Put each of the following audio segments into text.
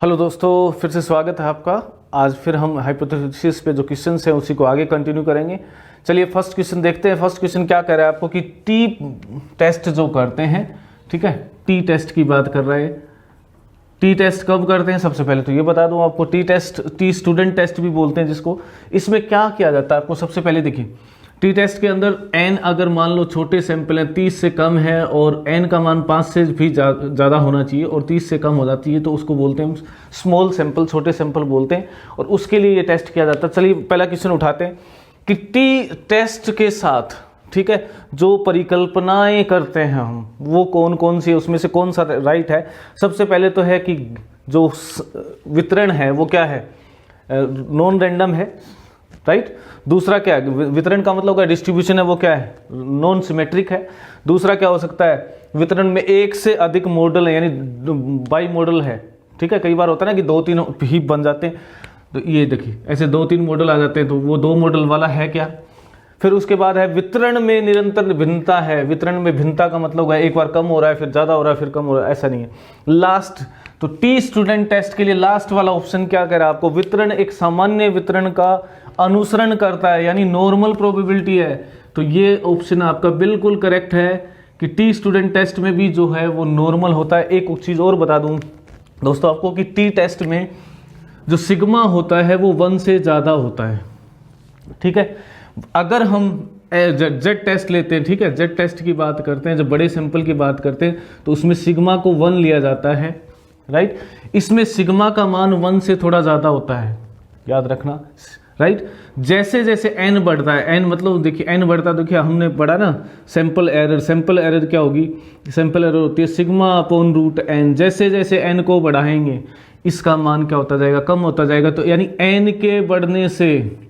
Hello दोस्तों, फिर से स्वागत है आपका। आज फिर हम हाइपोथेसिस पे जो क्वेश्चन हैं उसी को आगे कंटिन्यू करेंगे। चलिए फर्स्ट क्वेश्चन देखते हैं। फर्स्ट क्वेश्चन क्या कह रहा है आपको कि टी टेस्ट जो करते हैं, ठीक है, टी टेस्ट की बात कर रहा है। टी टेस्ट कब करते हैं? सबसे पहले तो ये बता दूं आपको, T test, T student test भी बोलते हैं जिसको। इसमें क्या किया जाता है आपको सबसे पहले देखिए, टी टेस्ट के अंदर n अगर मान लो छोटे सैंपल है 30 से कम है और n का मान 5 से भी ज़्यादा होना चाहिए और 30 से कम हो जाती है तो उसको बोलते हैं स्मॉल सैंपल, छोटे सैंपल बोलते हैं, और उसके लिए ये टेस्ट किया जाता है। चलिए पहला क्वेश्चन उठाते हैं कि टी टेस्ट के साथ, ठीक है, जो परिकल्पनाएं करते हैं हम, वो कौन कौन सी है, उसमें से कौन सा राइट है। सबसे पहले तो है कि जो वितरण है वो क्या है, नॉन रैंडम है, राइट। दूसरा क्या है, वितरण का मतलब क्या, डिस्ट्रीब्यूशन है वो क्या है, नॉन सिमेट्रिक है। दूसरा क्या हो सकता है, वितरण में एक से अधिक मॉडल है, यानी बाई मॉडल है, ठीक है। कई बार होता है ना कि 2-3 ही बन जाते हैं, तो ये देखिए ऐसे 2-3 मॉडल आ जाते हैं, तो वो 2 मॉडल वाला है क्या। फिर उसके बाद है वितरण में निरंतर भिन्नता है। वितरण में भिन्नता का मतलब है एक बार कम हो रहा है फिर ज़्यादा हो रहा है फिर कम हो रहा है, ऐसा नहीं है। लास्ट, तो टी स्टूडेंट टेस्ट के लिए लास्ट वाला ऑप्शन क्या कह रहा है आपको, वितरण एक सामान्य वितरण का अनुसरण करता है, यानी नॉर्मल प्रोबेबिलिटी है। तो ये ऑप्शन आपका बिल्कुल करेक्ट है कि टी स्टूडेंट टेस्ट में भी जो है वो नॉर्मल होता है। एक चीज़ और बता दूं दोस्तों आपको कि टी टेस्ट में जो सिग्मा होता है वो 1 से ज़्यादा होता है, ठीक है। अगर हम जेड टेस्ट लेते हैं, ठीक है, जेड टेस्ट की बात करते हैं, जब बड़े सैंपल की बात करते हैं तो उसमें सिग्मा को 1 लिया जाता है, राइट। इसमें सिग्मा का मान 1 से थोड़ा ज़्यादा होता है, याद रखना, राइट। जैसे जैसे n बढ़ता है, n मतलब देखिए n बढ़ता है, देखिए हमने पढ़ा ना सैंपल एरर। सैंपल एरर क्या होगी, सैंपल एरर होती है सिग्मा अपॉन रूट n। जैसे जैसे n को बढ़ाएंगे इसका मान क्या होता जाएगा, कम होता जाएगा। तो यानी n के बढ़ने से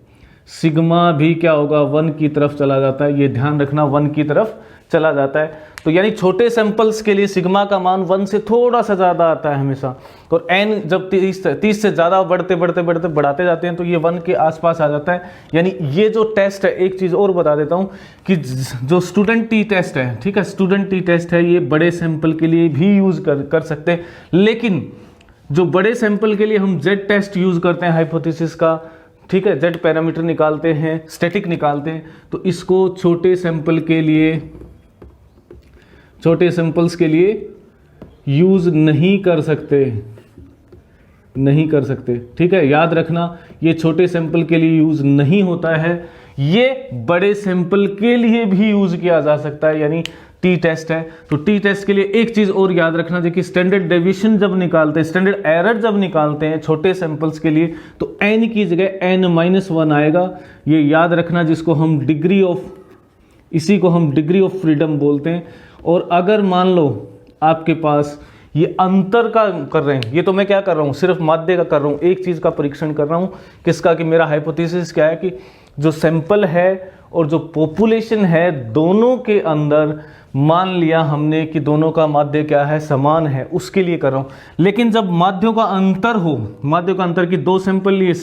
सिग्मा भी क्या होगा, 1 की तरफ चला जाता है। ये ध्यान रखना, 1 की तरफ चला जाता है। तो यानी छोटे सैंपल्स के लिए सिग्मा का मान 1 से थोड़ा सा ज़्यादा आता है हमेशा, और n जब 30 से ज़्यादा बढ़ते बढ़ाते जाते हैं तो ये 1 के आसपास आ जाता है। यानी ये जो टेस्ट है, एक चीज़ और बता देता हूँ कि जो स्टूडेंट टी टेस्ट है, ठीक है, स्टूडेंट टी टेस्ट है, ये बड़े सैंपल के लिए भी यूज़ कर सकते हैं। लेकिन जो बड़े सैंपल के लिए हम जेड टेस्ट यूज़ करते हैं हाइपोथेसिस का, ठीक है, जेड पैरामीटर निकालते हैं, स्टैटिक निकालते हैं, तो इसको छोटे सैंपल के लिए, छोटे सैंपल्स के लिए यूज नहीं कर सकते, नहीं कर सकते, ठीक है। याद रखना, ये छोटे सैंपल के लिए यूज नहीं होता है, ये बड़े सैंपल के लिए भी यूज किया जा सकता है, यानी टी टेस्ट है। तो टी टेस्ट के लिए एक चीज और याद रखना, देखिए स्टैंडर्ड डेविएशन जब निकालते हैं, स्टैंडर्ड एरर जब निकालते हैं छोटे सैंपल्स के लिए, तो n की जगह n-1 आएगा। ये याद रखना, जिसको हम डिग्री ऑफ, इसी को हम डिग्री ऑफ फ्रीडम बोलते हैं। और अगर मान लो आपके पास ये अंतर का कर रहे हैं, ये तो मैं क्या कर रहा हूँ, सिर्फ माध्य का कर रहा हूँ, एक चीज़ का परीक्षण कर रहा हूँ, किसका, कि मेरा हाइपोथेसिस क्या है कि जो सैंपल है और जो पॉपुलेशन है दोनों के अंदर मान लिया हमने कि दोनों का माध्य क्या है, समान है, उसके लिए कर रहा हूँ। लेकिन जब माध्यों का अंतर हो, माध्यों का अंतर की 2 सैंपल लिए,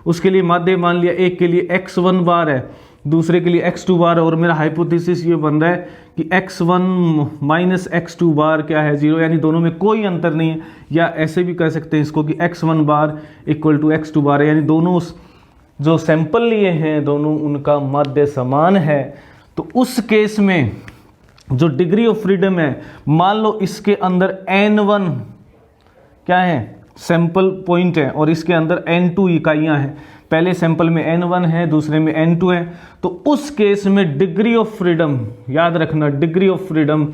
उसके लिए माध्य मान लिया, एक के लिए x1 बार है, दूसरे के लिए x2 बार है, और मेरा हाइपोथेसिस ये बन रहा है कि x1 माइनस x2 बार क्या है, 0, यानी दोनों में कोई अंतर नहीं है। या ऐसे भी कह सकते हैं इसको कि x1 bar equal to x2 बार है, यानी दोनों जो सैंपल लिए हैं दोनों उनका माध्य समान है। तो उस केस में जो डिग्री ऑफ फ्रीडम है, मान लो इसके अंदर n1 क्या है, सैंपल पॉइंट है, और इसके अंदर n2 इकाइयां हैं। पहले सैंपल में n1 है, दूसरे में n2 है, तो उस केस में डिग्री ऑफ फ्रीडम, याद रखना डिग्री ऑफ फ्रीडम,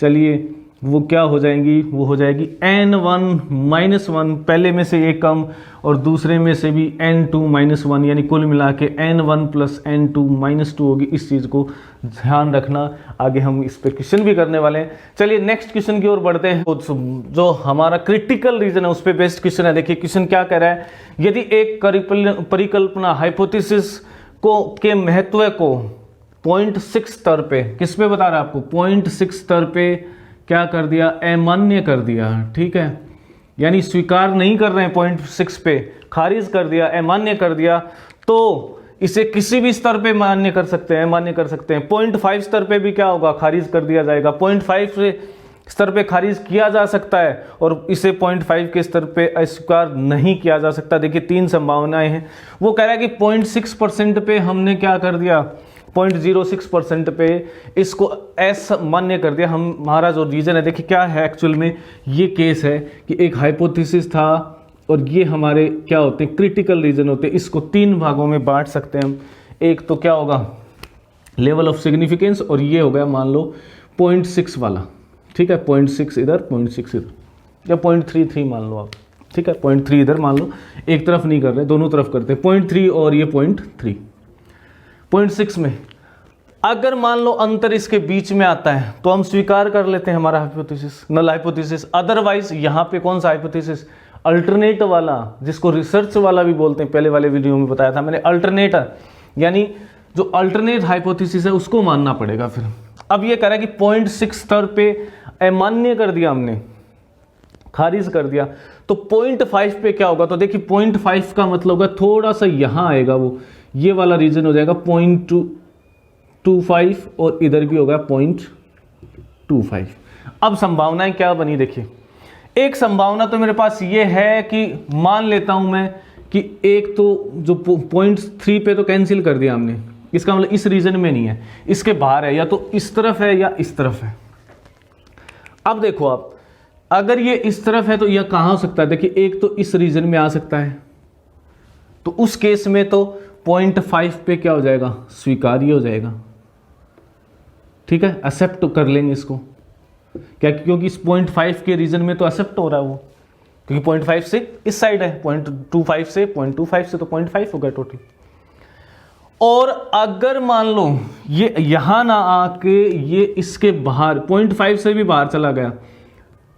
चलिए वो क्या हो जाएंगी, वो हो जाएगी n1-1, पहले में से एक कम और दूसरे में से भी n2-1, यानी कुल मिला के n1 + n2-2 होगी। इस चीज़ को ध्यान रखना, आगे हम इस पर क्वेश्चन भी करने वाले हैं। चलिए नेक्स्ट क्वेश्चन की ओर बढ़ते हैं। जो हमारा क्रिटिकल रीजन है उस पर बेस्ड क्वेश्चन है। देखिए क्वेश्चन क्या कह रहा है, यदि एक परिकल्पना हाइपोथेसिस को के महत्व को 0.6 स्तर पे, किस पे बता रहा है आपको, 0.6 स्तर पे क्या कर दिया, अमान्य कर दिया, ठीक है, यानी स्वीकार नहीं कर रहे हैं, 0.6 पे खारिज कर दिया, अमान्य कर दिया, तो इसे किसी भी स्तर पे मान्य कर सकते हैं, मान्य कर सकते हैं। 0.5 स्तर पे भी क्या होगा, खारिज कर दिया जाएगा। 0.5 से स्तर पे खारिज किया जा सकता है और इसे 0.5 के स्तर पे अस्वीकार नहीं किया जा सकता। देखिए 3 संभावनाएं हैं। वो कह रहा है कि 0.6% पे हमने क्या कर दिया, 0.06% पे इसको अमान्य कर दिया। हमारा जो रीजन है, देखिए क्या है एक्चुअल में, ये केस है कि एक हाइपोथेसिस था और ये हमारे क्या होते हैं, क्रिटिकल रीजन होते हैं। इसको 3 भागों में बांट सकते हैं हम। एक तो क्या होगा, लेवल ऑफ सिग्निफिकेंस, और ये हो गया मान लो 0.6 वाला, ठीक है, 0.6 इधर 0.6 इधर, या 0.33 मान लो आप, ठीक है, 0.3 इधर मान लो, एक तरफ नहीं कर रहे, दोनों तरफ करते हैं, 0.3 और ये 0.3। 0.6 में अगर मान लो अंतर इसके बीच में आता है तो हम स्वीकार कर लेते हैं हमारा हाइपोथेसिस, नल हाइपोथेसिस। अदरवाइज यहाँ पे कौन सा हाइपोथेसिस, अल्टरनेट वाला, जिसको रिसर्च वाला भी बोलते हैं, पहले वाले वीडियो में बताया था मैंने, अल्टरनेट, यानी जो अल्टरनेट हाइपोथेसिस है उसको मानना पड़ेगा। फिर अब ये कह रहा है कि 0.6 स्तर पे अमान्य कर दिया हमने, खारिज कर दिया, तो 0.5 पे क्या होगा, तो देखिए 0.5 का मतलब होगा थोड़ा सा यहां आएगा, वो ये वाला रीजन हो जाएगा 0.25 और इधर भी होगा 0.25। अब संभावनाएं क्या बनी, देखिए एक संभावना तो मेरे पास ये है कि मान लेता हूं मैं कि एक तो जो 0.3 पे तो कैंसिल कर दिया हमने, इसका मतलब इस रीजन में नहीं है, इसके बाहर है, या तो इस तरफ है या इस तरफ है। अब देखो आप, अगर ये इस तरफ है तो यह कहां हो सकता है, देखिए एक तो इस रीजन में आ सकता है, तो उस केस में तो 0.5 पे क्या हो जाएगा, स्वीकार्य हो जाएगा, ठीक है, एक्सेप्ट कर लेंगे इसको, क्या, क्योंकि इस 0.5 के रीजन में तो एक्सेप्ट हो रहा है वो, क्योंकि 0.5 से इस साइड है, 0.25 से 0.25 से तो 0.5 हो गया टोटल। और अगर मान लो ये यहां ना आके ये इसके बाहर 0.5 से भी बाहर चला गया,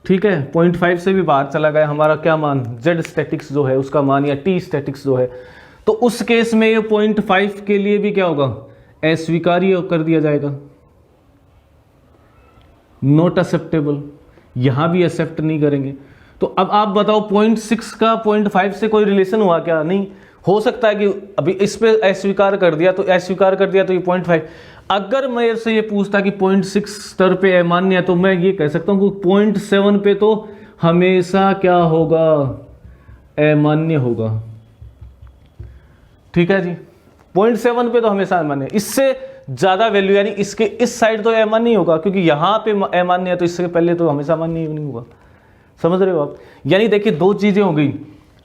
ठीक है, 0.5 से भी बाहर चला गया हमारा क्या मान, जेड स्टैटिक्स जो है उसका मान, या टी स्टैटिक्स जो है, तो उस केस में ये 0.5 के लिए भी क्या होगा, अस्वीकार्य कर दिया जाएगा, नॉट एक्सेप्टेबल, यहां भी एक्सेप्ट नहीं करेंगे। तो अब आप बताओ 0.6 का 0.5 से कोई रिलेशन हुआ क्या, नहीं हो सकता है कि अभी इस पे अस्वीकार कर दिया, तो अस्वीकार कर दिया तो ये 0.5। अगर मेरे से ये पूछता कि 0.6 स्तर पे अमान्य है, तो मैं ये कह सकता हूं कि 0.7 पे तो हमेशा क्या होगा, अमान्य होगा, ठीक है जी, 0.7 पे तो हमेशा अमान्य, इससे ज्यादा वैल्यू यानी इसके इस साइड तो अमान्य नहीं होगा, क्योंकि यहां पे अमान्य है तो इससे पहले तो हमेशा अमान्य नहीं होगा, समझ रहे हो आप। यानी देखिए 2 चीजें हो गई,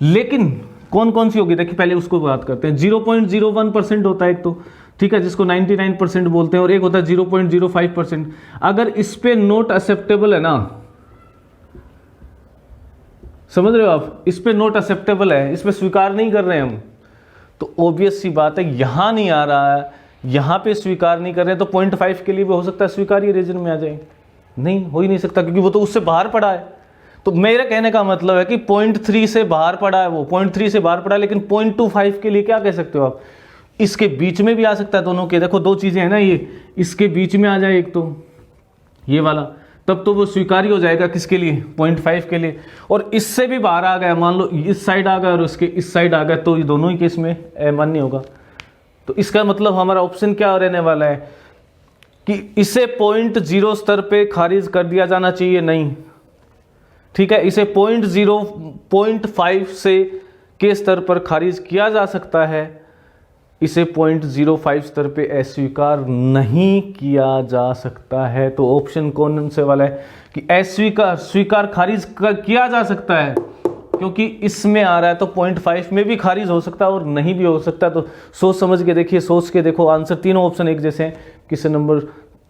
लेकिन कौन कौन सी होगी, देखिए पहले उसको बात करते हैं। 0.01% होता है एक तो, ठीक है, जिसको 99% बोलते हैं, और एक होता है 0.05%। अगर इस पे नोट एक्सेप्टेबल है ना, समझ रहे हो आप, इस पे नोट एक्सेप्टेबल है, इस पे स्वीकार नहीं कर रहे हैं हम, तो ऑब्वियस सी बात है यहां नहीं आ रहा है, यहां पे स्वीकार नहीं कर रहे हैं, तो 0.5 के लिए भी हो सकता है स्वीकार्य रीजन में आ जाए, नहीं हो ही नहीं सकता, क्योंकि वो तो उससे बाहर पड़ा है। तो मेरा कहने का मतलब है कि 0.3 से बाहर पड़ा है, वो 0.3 से बाहर पड़ा है, लेकिन 0.25 के लिए क्या कह सकते हो आप, इसके बीच में भी आ सकता है दोनों के। देखो 2 चीजें हैं ना, ये इसके बीच में आ जाए एक तो ये वाला, तब तो वो स्वीकार्य हो जाएगा, किसके लिए, 0.5 के लिए। और इससे भी बाहर आ गया, मान लो इस साइड आ गया और उसके इस साइड आ गया, तो ये दोनों ही केस में अमान्य होगा। तो इसका मतलब हमारा ऑप्शन क्या रहने वाला है कि इसे 0.0 स्तर पे खारिज कर दिया जाना चाहिए, नहीं, ठीक है, इसे 0.5 से के स्तर पर खारिज किया जा सकता है, इसे 0.05 स्तर पे अस्वीकार नहीं किया जा सकता है। तो ऑप्शन कौन से वाला है कि अस्वीकार, स्वीकार खारिज किया जा सकता है, क्योंकि इसमें आ रहा है तो 0.5 में भी खारिज हो सकता है और नहीं भी हो सकता। तो सोच समझ के देखिए, सोच के देखो, आंसर तीनों ऑप्शन एक जैसे हैं। किसी नंबर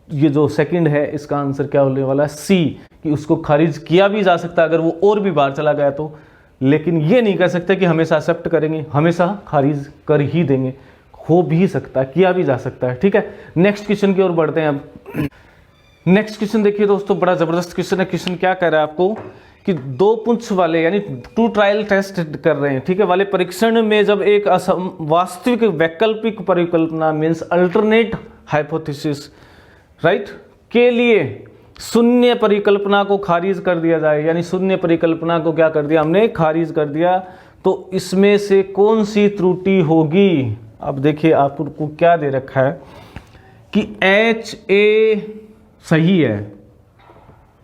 ये जो सेकंड है इसका आंसर क्या होने वाला है, सी, कि उसको खारिज किया भी जा सकता है अगर वो और भी बाहर चला गया तो, लेकिन ये नहीं कह सकते कि हमेशा एक्सेप्ट करेंगे, हमेशा खारिज कर ही देंगे, हो भी सकता है, किया भी जा सकता है, ठीक है। नेक्स्ट क्वेश्चन की ओर बढ़ते हैं। अब नेक्स्ट क्वेश्चन देखिए दोस्तों, बड़ा जबरदस्त क्वेश्चन है। क्वेश्चन क्या कह रहा है आपको कि 2 पुंछ वाले यानी 2 ट्रायल टेस्ट कर रहे हैं, ठीक है, वाले परीक्षण में जब एक वास्तविक वैकल्पिक परिकल्पना मीन्स अल्टरनेट हाइपोथेसिस, राइट, के लिए शून्य परिकल्पना को खारिज कर दिया जाए, यानी शून्य परिकल्पना को क्या कर दिया हमने, खारिज कर दिया, तो इसमें से कौन सी त्रुटि होगी। अब देखिए आपको क्या दे रखा है कि HA सही है,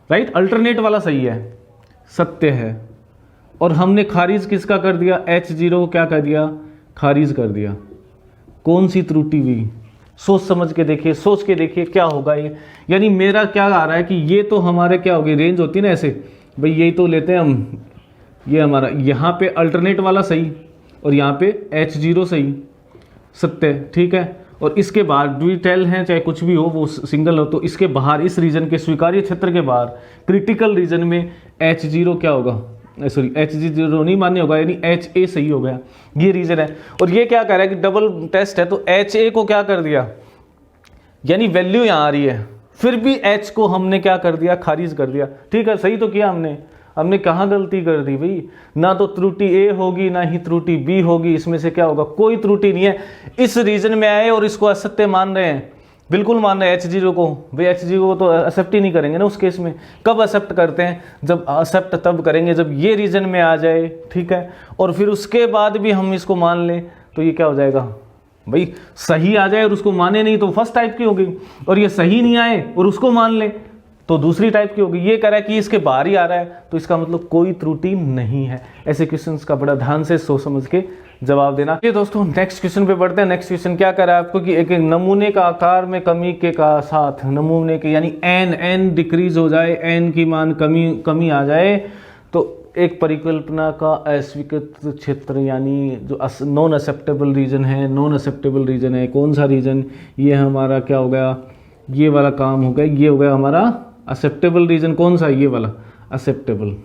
राइट, अल्टरनेट वाला सही है, सत्य है। और हमने खारिज किसका कर दिया, H0 को क्या कर दिया, खारिज कर दिया। कौन सी त्रुटि हुई, सोच समझ के देखिए, सोच के देखिए क्या होगा ये। यानी मेरा क्या आ रहा है कि ये तो हमारे क्या होगी, रेंज होती है ना ऐसे, भाई यही तो लेते हैं हम, ये हमारा यहाँ पे अल्टरनेट वाला सही और यहाँ पे H0 सही, सत्य, ठीक है। और इसके बाहर ड्यूटेल है चाहे कुछ भी हो, वो सिंगल हो, तो इसके बाहर इस रीजन के स्वीकार्य क्षेत्र के बाहर क्रिटिकल रीजन में H0 क्या होगा, सॉरी H0 नहीं मान्य होगा, यानी HA सही हो गया, ये रीजन है। और ये क्या कह रहा है कि डबल टेस्ट है, तो HA को क्या कर दिया, यानी वैल्यू यहाँ आ रही है, फिर भी H को हमने क्या कर दिया, खारिज कर दिया। ठीक है, सही तो किया हमने कहाँ गलती कर दी भाई, ना तो त्रुटि A होगी ना ही त्रुटि B होगी, इसमें से क्या होगा, कोई त्रुटि नहीं है। इस रीजन में आए और इसको असत्य मान रहे हैं, बिल्कुल मान रहे हैं H0 को, भाई H0 को तो एक्सेप्ट ही नहीं करेंगे ना उस केस में। कब एक्सेप्ट करते हैं, जब एक्सेप्ट तब करेंगे जब ये रीजन में आ जाए, ठीक है। और फिर उसके बाद भी हम इसको मान लें तो ये क्या हो जाएगा भाई, सही आ जाए और उसको माने नहीं तो फर्स्ट टाइप की होगी, और ये सही नहीं आए और उसको मान ले तो दूसरी टाइप की होगी। ये कह रहा है कि इसके बाहर ही आ रहा है, तो इसका मतलब कोई त्रुटि नहीं है। ऐसे क्वेश्चंस का बड़ा ध्यान से सोच समझ के जवाब देना। ये दोस्तों नेक्स्ट क्वेश्चन पे बढ़ते हैं। नेक्स्ट क्वेश्चन क्या कर रहा है आपको कि एक नमूने का आकार में कमी के का साथ, नमूने के यानी n डिक्रीज हो जाए, n की मान कमी आ जाए, तो एक परिकल्पना का अस्वीकृत क्षेत्र यानी जो नॉन एक्सेप्टेबल रीजन है, नॉन एक्सेप्टेबल रीजन है, कौन सा रीजन, ये हमारा क्या हो गया, ये वाला काम हो गया, ये हो गया हमारा एक्सेप्टेबल रीजन। कौन सा, ये वाला एक्सेप्टेबल,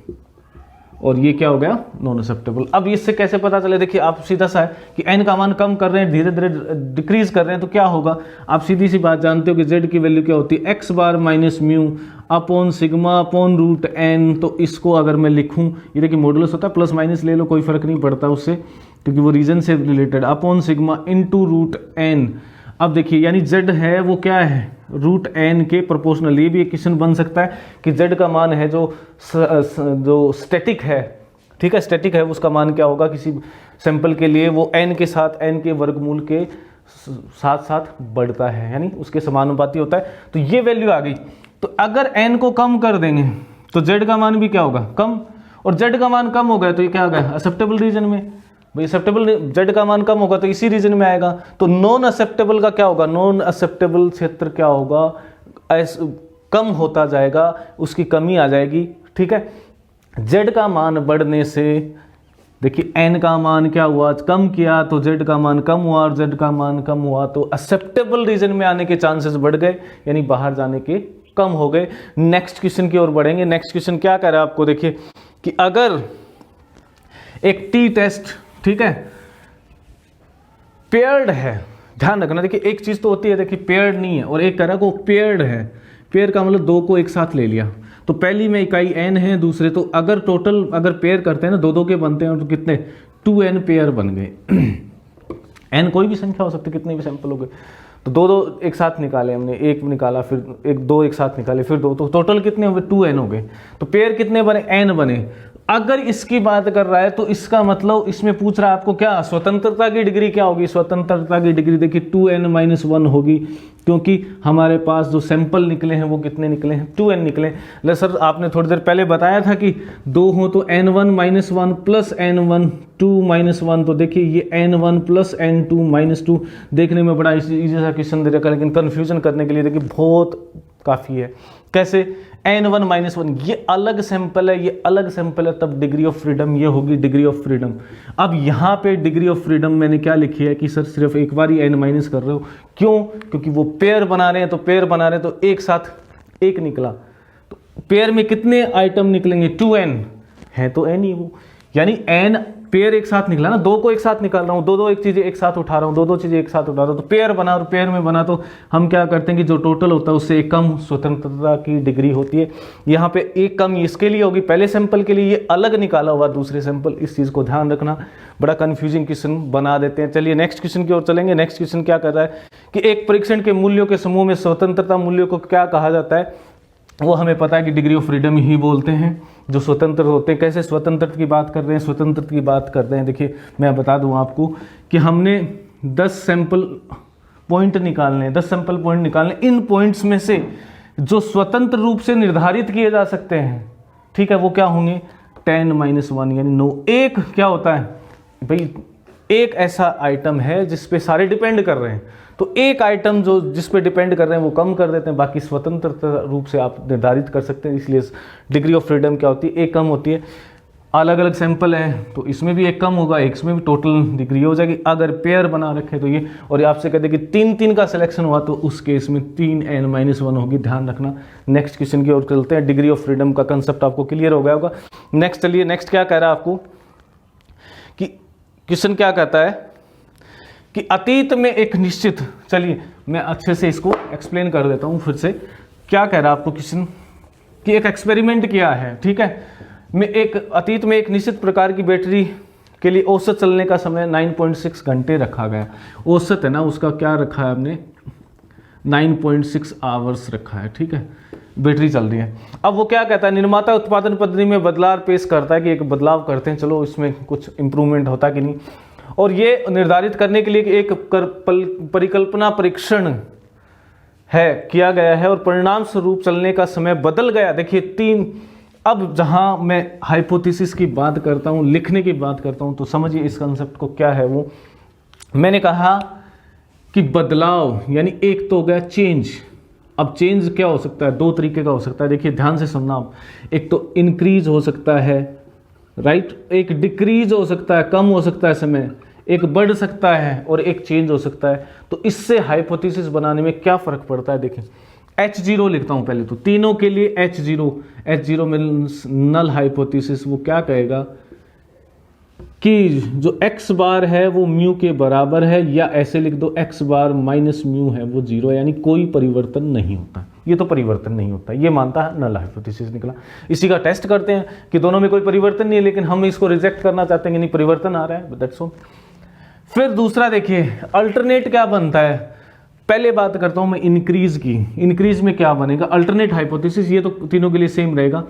और ये क्या हो गया, नॉन एक्सेप्टेबल। अब इससे कैसे पता चले, देखिए आप सीधा सा है कि n का मान कम कर रहे हैं, धीरे धीरे डिक्रीज कर रहे हैं, तो क्या होगा, आप सीधी सी बात जानते हो कि z की वैल्यू क्या होती है, x bar minus mu upon sigma upon root n। तो इसको अगर मैं लिखूं, ये देखिए मॉडुलस होता है, प्लस माइनस ले लो कोई फर्क नहीं पड़ता उससे, क्योंकि वो रीजन से related, upon sigma into root n। अब देखिए यानी z है वो क्या है, रूट n के प्रोपोर्शनल। ये भी एक क्वेश्चन बन सकता है कि z का मान है जो स्टैटिक है, ठीक है, स्टैटिक है, उसका मान क्या होगा किसी सैंपल के लिए, वो n के साथ n के वर्गमूल के साथ साथ बढ़ता है, यानी उसके समानुपाती होता है। तो ये वैल्यू आ गई, तो अगर n को कम कर देंगे तो z का मान भी क्या होगा, कम, और z का मान कम हो गया तो ये क्या आ गया, एक्सेप्टेबल रीजन में। भाई एक्सेप्टेबल z का मान कम होगा तो इसी रीजन में आएगा। तो नॉन एक्सेप्टेबल का क्या होगा, नॉन एक्सेप्टेबल क्षेत्र क्या होगा, कम होता जाएगा, उसकी कमी आ जाएगी, ठीक है। z का मान बढ़ने से, देखिए n का मान क्या हुआ, कम किया तो z का मान कम हुआ, और z का मान कम हुआ तो एक्सेप्टेबल रीजन में आने के चांसेस बढ़ गए, यानी बाहर जाने के कम हो गए। नेक्स्ट क्वेश्चन की ओर बढ़ेंगे। नेक्स्ट क्वेश्चन क्या कह रहा है आपको, देखिए कि अगर एक टी टेस्ट, ठीक है, पेयर्ड है, ध्यान रखना, देखिए एक चीज तो होती है, देखिए पेयर्ड नहीं है, और एक कह रहा है वो पेयर्ड है। पेयर का मतलब दो को एक साथ ले लिया, तो पहली में इकाई n है, दूसरे तो अगर टोटल अगर पेयर करते हैं ना, दो के बनते हैं, तो कितने 2n पेयर बन गए। n कोई भी संख्या हो सकती है, कितने भी सैंपल हो गए, तो दो एक साथ निकाले हमने, एक निकाला फिर दो एक साथ निकाले फिर दो, तो टोटल कितने हो गए, 2n हो गए। तो पेयर कितने बने, n बने। अगर इसकी बात कर रहा है तो इसका मतलब इसमें पूछ रहा है आपको क्या, स्वतंत्रता की डिग्री क्या होगी। स्वतंत्रता की डिग्री देखिए 2n-1 होगी, क्योंकि हमारे पास जो सैंपल निकले हैं वो कितने निकले हैं, 2n निकले। ले सर आपने थोड़ी देर पहले बताया था कि दो हो तो n1-1 प्लस n1 तो देखिए ये n1 प्लस n2-2 देखने में बड़ा इजी सा क्वेश्चन दे रखा, लेकिन कंफ्यूजन करने के लिए देखिए बहुत काफ़ी है। कैसे, n1-1 ये अलग सैंपल है, ये अलग सैंपल है, तब डिग्री ऑफ फ्रीडम ये होगी डिग्री ऑफ फ्रीडम। अब यहाँ पे डिग्री ऑफ फ्रीडम मैंने क्या लिखी है कि सर सिर्फ एक बार ही n माइनस कर रहे हो, क्यों, क्योंकि वो पेयर बना रहे हैं, तो पेयर बना रहे हैं तो एक साथ एक निकला, तो पेयर में कितने आइटम निकलेंगे, 2n है तो n ही वो, यानी n पेयर एक साथ निकला ना, दो को एक साथ निकाल रहा हूँ, दो एक चीजें एक साथ उठा रहा हूँ, दो चीजें एक साथ उठा रहा हूँ, तो पेयर बना, और पेयर में बना तो हम क्या करते हैं कि जो टोटल होता है उससे एक कम स्वतंत्रता की डिग्री होती है। यहाँ पे एक कम इसके लिए होगी, पहले सैंपल के लिए ये अलग निकाला हुआ दूसरे सैंपल, इस चीज को ध्यान रखना, बड़ा कंफ्यूजिंग क्वेश्चन बना देते हैं। चलिए नेक्स्ट क्वेश्चन की ओर चलेंगे। नेक्स्ट क्वेश्चन क्या कर रहा है कि एक परीक्षण के मूल्यों के समूह में स्वतंत्रता मूल्यों को क्या कहा जाता है, वो हमें पता है कि डिग्री ऑफ फ्रीडम ही बोलते हैं, जो स्वतंत्र होते हैं। कैसे स्वतंत्र की बात कर रहे हैं, स्वतंत्र की बात कर रहे हैं, देखिए मैं बता दूं आपको कि हमने 10 सैंपल पॉइंट निकालने हैं, 10 सैंपल पॉइंट निकालने, इन पॉइंट्स में से जो स्वतंत्र रूप से निर्धारित किए जा सकते हैं, ठीक है, वो क्या होंगे 10-1 यानी 9। एक क्या होता है भाई, एक ऐसा आइटम है जिस पे सारे डिपेंड कर रहे हैं, तो एक आइटम जो जिस पे डिपेंड कर रहे हैं वो कम कर देते हैं, बाकी स्वतंत्र रूप से आप निर्धारित कर सकते हैं। इसलिए डिग्री ऑफ फ्रीडम क्या होती है, एक कम होती है। अलग अलग सैंपल है तो इसमें भी एक कम होगा, इसमें भी टोटल डिग्री हो जाएगी। अगर पेयर बना रखे तो ये, और आपसे कहते हैं कि 3-3 का सिलेक्शन हुआ तो उस केस में 3n-1 होगी, ध्यान रखना। नेक्स्ट क्वेश्चन की ओर चलते हैं। डिग्री ऑफ फ्रीडम का कंसेप्ट आपको क्लियर हो गया होगा। नेक्स्ट चलिए, नेक्स्ट क्या कह रहा है आपको कि क्वेश्चन क्या कहता है कि अतीत में एक निश्चित, चलिए मैं अच्छे से इसको एक्सप्लेन कर देता हूँ फिर से। क्या कह रहा है आपको क्वेश्चन कि एक एक्सपेरिमेंट किया है, ठीक है, में एक अतीत में एक निश्चित प्रकार की बैटरी के लिए औसत चलने का समय 9.6 घंटे रखा गया। औसत है ना, उसका क्या रखा है आपने 9.6 आवर्स रखा है, ठीक है, बैटरी चल रही है। अब वो क्या कहता है, निर्माता उत्पादन पद्धति में बदलाव पेश करता है कि एक बदलाव करते हैं, चलो इसमें कुछ इंप्रूवमेंट होता कि नहीं, और ये निर्धारित करने के लिए कि एक परिकल्पना परीक्षण है किया गया है और परिणाम स्वरूप चलने का समय बदल गया। देखिए 3। अब जहां मैं हाइपोथेसिस की बात करता हूं, लिखने की बात करता हूं, तो समझिए इस कंसेप्ट को क्या है। वो मैंने कहा कि बदलाव यानी एक तो हो गया चेंज। अब चेंज क्या हो सकता है, 2 तरीके का हो सकता है, देखिए ध्यान से सुनना आप। एक तो इंक्रीज हो सकता है, राइट, एक डिक्रीज हो सकता है, कम हो सकता है समय, एक बढ़ सकता है और एक चेंज हो सकता है। तो इससे हाइपोथेसिस बनाने में क्या फर्क पड़ता है, देखें H0 लिखता हूं पहले तो, तीनों के लिए H0 मीन्स नल हाइपोथेसिस। वो क्या कहेगा कि जो x बार है वो म्यू के बराबर है, या ऐसे लिख दो x बार माइनस म्यू है वो 0, यानी कोई परिवर्तन नहीं होता। ये तो परिवर्तन नहीं होता, ये मानता है, नल हाइपोथेसिस निकला। इसी का टेस्ट करते हैं कि दोनों में कोई परिवर्तन नहीं है, लेकिन हम इसको रिजेक्ट करना चाहते हैं कि नहीं परिवर्तन आ रहा है, दैट्स ऑल। फिर दूसरा देखिए अल्टरनेट क्या बनता है। पहले बात करता हूं मैं इंक्रीज की। इंक्रीज में क्या बनेगा, अल्टरनेट हाइपोथेसिस, ये तो तीनों के लिए सेम रहेगा,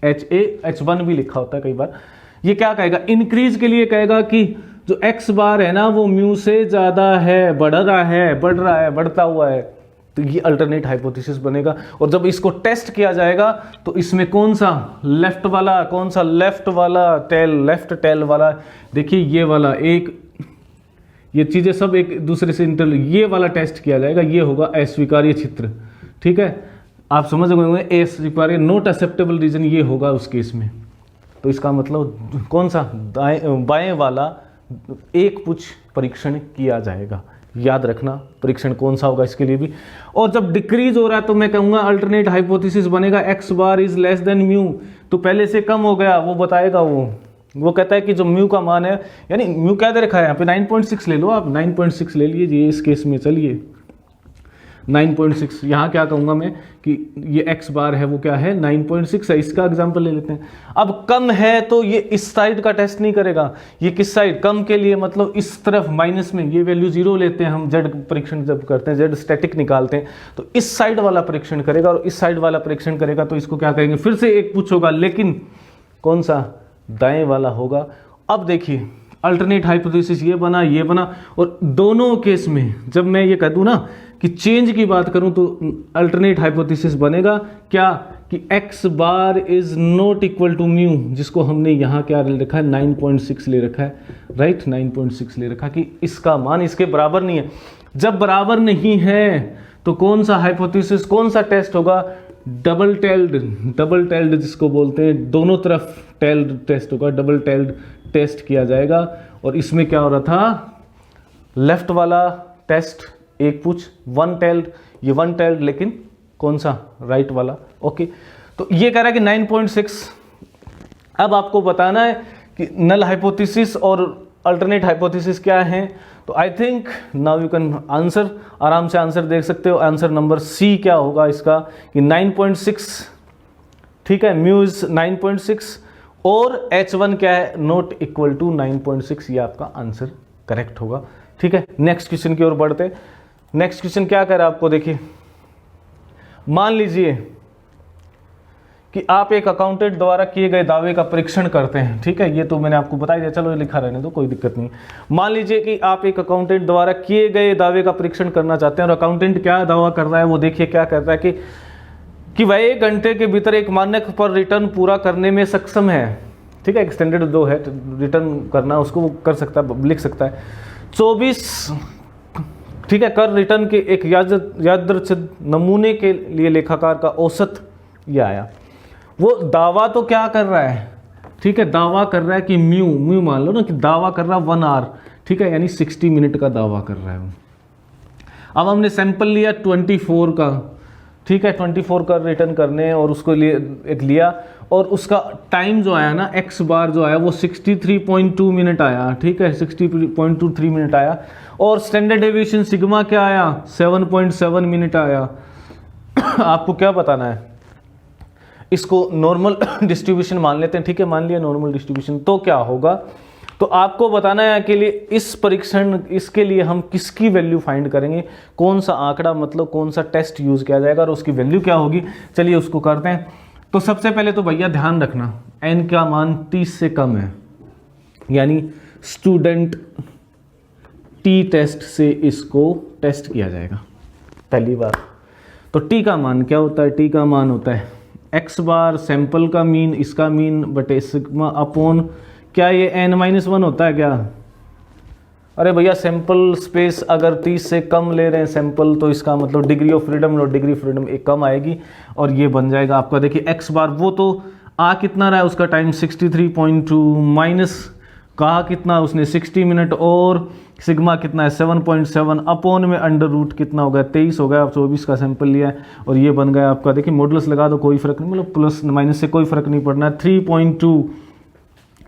H1 भी लिखा होता है कई बार। ये क्या कहेगा, इंक्रीज के लिए कहेगा कि जो x बार है ना वो म्यू से ज्यादा है, बढ़ रहा है, बढ़ता हुआ है, तो ये अल्टरनेट हाइपोथेसिस बनेगा। और जब इसको टेस्ट किया जाएगा तो इसमें कौन सा लेफ्ट वाला टेल, लेफ्ट टेल वाला, देखिए ये वाला एक, ये चीजें सब एक दूसरे से इंटर, ये वाला टेस्ट किया जाएगा, ये होगा अस्वीकार्य क्षेत्र, ठीक है, आप समझ गए, अस्वीकार्य नॉट एक्सेप्टेबल रीजन, ये होगा उस केस में। तो इसका मतलब कौन सा बाएं वाला एक पुछ परीक्षण किया जाएगा, याद रखना परीक्षण कौन सा होगा इसके लिए भी। और जब डिक्रीज हो रहा है तो मैं कहूंगा अल्टरनेट हाइपोथेसिस बनेगा x bar is less than mu, तो पहले से कम हो गया, वो बताएगा। वो कहता है कि जो म्यू का मान है, यानी म्यू क्या दे रखा है यहाँ पे 9.6 ले लो आप, 9.6 ले लीजिए इस केस में, चलिए 9.6। यहाँ क्या कहूँगा मैं कि ये x बार है वो क्या है 9.6 है, इसका एग्जांपल ले लेते हैं। अब कम है तो ये इस साइड का टेस्ट नहीं करेगा, ये किस साइड, कम के लिए मतलब इस तरफ माइनस में, ये वैल्यू 0 लेते हैं हम, z परीक्षण जब करते हैं, z स्टैटिक निकालते हैं, तो इस साइड वाला परीक्षण करेगा और इस साइड वाला परीक्षण करेगा, तो इसको क्या करेंगे, फिर से एक पूछ होगा, लेकिन कौन सा, दाएं वाला होगा। अब देखिए अल्टरनेट हाइपोथेसिस ये बना, और दोनों केस में जब मैं ये कह दूं ना कि चेंज की बात करूं तो अल्टरनेट हाइपोथेसिस बनेगा क्या कि x bar is not equal to mu, जिसको हमने यहाँ क्या ले रखा है 9.6 ले रखा है, राइट, 9.6 ले रखा कि इसका मान इसके बराबर नहीं है। जब बराबर नहीं है तो कौन सा हाइपोथेसिस, कौन सा टेस्ट होगा, डबल टेल्ड जिसको बोलते हैं, दोनों तरफ टेल्ड टेस्ट होगा, डबल टेल्ड टेस्ट किया जाएगा। और इसमें क्या हो रहा था, लेफ्ट वाला टेस्ट एक पूछ, वन टेल्ड, ये वन टेल्ड, लेकिन कौन सा, राइट वाला, ओके। तो ये कह रहा है कि 9.6। अब आपको बताना है कि नल हाइपोथेसिस और अल्टरनेट हाइपोथेसिस क्या है। तो I think now you can answer, आराम से आंसर देख सकते हो। आंसर नंबर सी क्या होगा इसका कि 9.6, ठीक है, म्यू इज 9.6 और h1 क्या है, नॉट इक्वल टू 9.6, ये आपका आंसर करेक्ट होगा, ठीक है। नेक्स्ट क्वेश्चन की ओर बढ़ते। नेक्स्ट क्वेश्चन क्या कह रहा है आपको, देखिए मान लीजिए कि आप एक अकाउंटेंट द्वारा किए गए दावे का परीक्षण करते हैं। ठीक है, ये तो मैंने आपको बता दिया, चलो ये लिखा रहने दो, कोई दिक्कत नहीं। मान लीजिए कि आप एक अकाउंटेंट द्वारा किए गए दावे का परीक्षण करना चाहते हैं और अकाउंटेंट क्या दावा कर रहा है वो देखिए क्या कहता है कि वह 1 घंटे के भीतर एक मानक पर रिटर्न पूरा करने में सक्षम है। ठीक है, एक्सटेंडेड दो है, रिटर्न करना उसको वो कर सकता है, लिख सकता है। 24 ठीक है, कर रिटर्न के एक यादृच्छिक नमूने के लिए लेखाकार का औसत ये आया। वो दावा तो क्या कर रहा है, ठीक है, दावा कर रहा है कि म्यू मान लो ना कि दावा कर रहा है 1 आवर, ठीक है, यानी 60 मिनट का दावा कर रहा है। अब हमने सैंपल लिया 24 का, ठीक है, 24 का रिटर्न करने और उसको एक लिया और उसका टाइम जो आया ना x बार जो आया वो 63.2 मिनट आया। ठीक है, 60.23 मिनट आया और स्टैंडर्ड डेविएशन सिग्मा क्या आया 7.7 मिनट आया। आपको क्या बताना है, इसको नॉर्मल डिस्ट्रीब्यूशन मान लेते हैं। ठीक है, मान लिया नॉर्मल डिस्ट्रीब्यूशन, तो क्या होगा, तो आपको बताना है कि लिए इस परीक्षण इसके लिए हम किसकी वैल्यू फाइंड करेंगे, कौन सा आंकड़ा मतलब कौन सा टेस्ट यूज किया जाएगा और उसकी वैल्यू क्या होगी। चलिए उसको करते हैं। तो सबसे पहले तो भैया ध्यान रखना n का मान 30 से कम है, यानी स्टूडेंट टी टेस्ट से इसको टेस्ट किया जाएगा पहली बार। तो t का मान क्या होता है, t का मान होता है x बार सैंपल का मीन, इसका मीन बटे सिग्मा अपॉन क्या ये n-1 होता है क्या। अरे भैया सैंपल स्पेस अगर 30 से कम ले रहे हैं सैंपल तो इसका मतलब डिग्री ऑफ फ्रीडम और डिग्री फ्रीडम एक कम आएगी और ये बन जाएगा आपका। देखिए x बार वो तो आ कितना रहा है उसका टाइम 63.2 माइनस कहा कितना उसने 60 मिनट और सिग्मा कितना है 7.7 अपॉन में अंडर रूट कितना हो गया 23 हो गया। आप 24 का सैंपल लिया है और ये बन गया आपका। देखिए मॉडुलस लगा दो कोई फर्क नहीं, मतलब प्लस माइनस से कोई फर्क नहीं पड़ना है। 3.2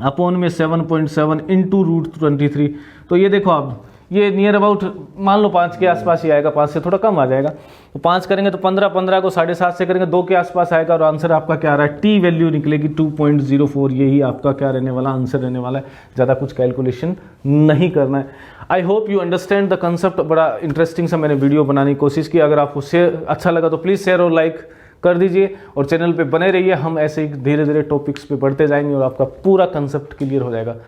अपॉन में 7.7 इंटू रूट 23। तो ये देखो आप ये नियर अबाउट मान लो 5 के आसपास ही आएगा, 5 से थोड़ा कम आ जाएगा। तो 5 करेंगे तो 15 को 7.5 से करेंगे 2 के आसपास आएगा और आंसर आपका क्या आ रहा है, टी वैल्यू निकलेगी 2.04। यही आपका क्या रहने वाला आंसर रहने वाला है, ज़्यादा कुछ कैलकुलेशन नहीं करना है। I hope you understand the concept. बड़ा इंटरेस्टिंग सा मैंने वीडियो बनाने की कोशिश की। अगर आपको शेयर अच्छा लगा तो प्लीज़ शेयर और लाइक कर दीजिए और चैनल पे बने रहिए। हम ऐसे ही धीरे धीरे टॉपिक्स पे बढ़ते जाएंगे और आपका पूरा कंसेप्ट क्लियर हो जाएगा।